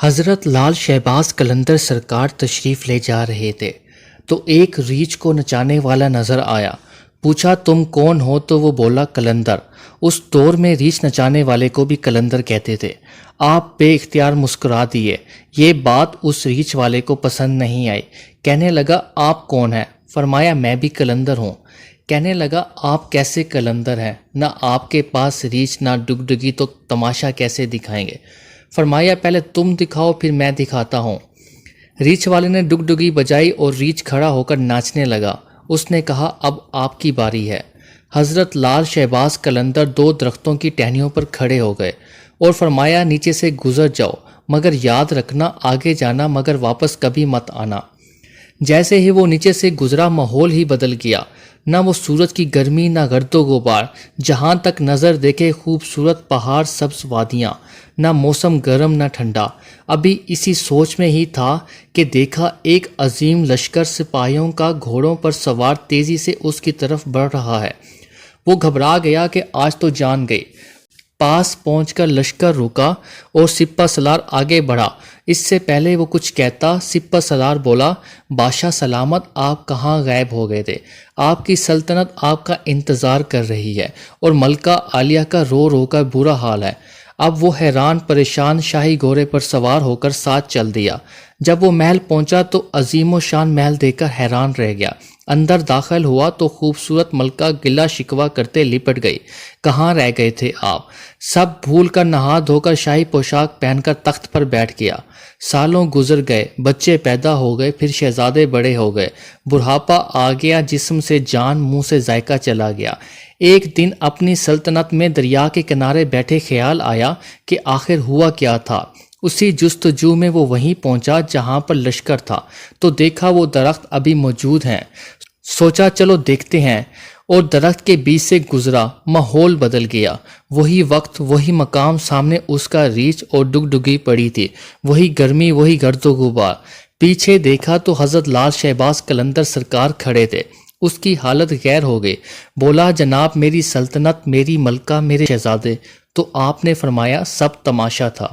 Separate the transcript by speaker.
Speaker 1: حضرت لال شہباز قلندر سرکار تشریف لے جا رہے تھے تو ایک ریچھ کو نچانے والا نظر آیا۔ پوچھا تم کون ہو تو وہ بولا قلندر۔ اس دور میں ریچھ نچانے والے کو بھی قلندر کہتے تھے۔ آپ بے اختیار مسکرا دیے۔ یہ بات اس ریچھ والے کو پسند نہیں آئی۔ کہنے لگا آپ کون ہیں؟ فرمایا میں بھی قلندر ہوں۔ کہنے لگا آپ کیسے قلندر ہیں؟ نہ آپ کے پاس ریچھ نہ ڈگڈگی تو تماشا کیسے دکھائیں گے؟ فرمایا پہلے تم دکھاؤ پھر میں دکھاتا ہوں۔ ریچھ والے نے ڈگڈگی بجائی اور ریچھ کھڑا ہو کر ناچنے لگا۔ اس نے کہا اب آپ کی باری ہے۔ حضرت لال شہباز قلندر دو درختوں کی ٹہنیوں پر کھڑے ہو گئے اور فرمایا نیچے سے گزر جاؤ، مگر یاد رکھنا آگے جانا مگر واپس کبھی مت آنا۔ جیسے ہی وہ نیچے سے گزرا ماحول ہی بدل گیا۔ نہ وہ سورج کی گرمی نہ گرد و غبار، جہاں تک نظر دیکھے خوبصورت پہاڑ سبز وادیاں، نہ موسم گرم نہ ٹھنڈا۔ ابھی اسی سوچ میں ہی تھا کہ دیکھا ایک عظیم لشکر سپاہیوں کا گھوڑوں پر سوار تیزی سے اس کی طرف بڑھ رہا ہے۔ وہ گھبرا گیا کہ آج تو جان گئی۔ پاس پہنچ کر لشکر رکا اور سپہ سالار آگے بڑھا۔ اس سے پہلے وہ کچھ کہتا سپہ سالار بولا بادشاہ سلامت، آپ کہاں غائب ہو گئے تھے؟ آپ کی سلطنت آپ کا انتظار کر رہی ہے اور ملکہ عالیہ کا رو رو کر برا حال ہے۔ اب وہ حیران پریشان شاہی گھوڑے پر سوار ہو کر ساتھ چل دیا۔ جب وہ محل پہنچا تو عظیم و شان محل دیکھ کر حیران رہ گیا۔ اندر داخل ہوا تو خوبصورت ملکہ گلہ شکوہ کرتے لپٹ گئی۔ کہاں رہ گئے تھے آپ؟ سب بھول کر نہا دھو کر شاہی پوشاک پہن کر تخت پر بیٹھ گیا۔ سالوں گزر گئے، بچے پیدا ہو گئے، پھر شہزادے بڑے ہو گئے، بڑھاپا آ گیا، جسم سے جان، منہ سے ذائقہ چلا گیا۔ ایک دن اپنی سلطنت میں دریا کے کنارے بیٹھے خیال آیا کہ آخر ہوا کیا تھا۔ اسی جستجو میں وہ وہیں پہنچا جہاں پر لشکر تھا تو دیکھا وہ درخت ابھی موجود ہیں۔ سوچا چلو دیکھتے ہیں، اور درخت کے بیچ سے گزرا۔ ماحول بدل گیا۔ وہی وقت، وہی مقام، سامنے اس کا ریچھ اور ڈگڈگی پڑی تھی، وہی گرمی، وہی گرد و غبار۔ پیچھے دیکھا تو حضرت لال شہباز قلندر سرکار کھڑے تھے۔ اس کی حالت غیر ہو گئی۔ بولا جناب میری سلطنت، میری ملکہ، میرے شہزادے۔ تو آپ نے فرمایا سب تماشا تھا۔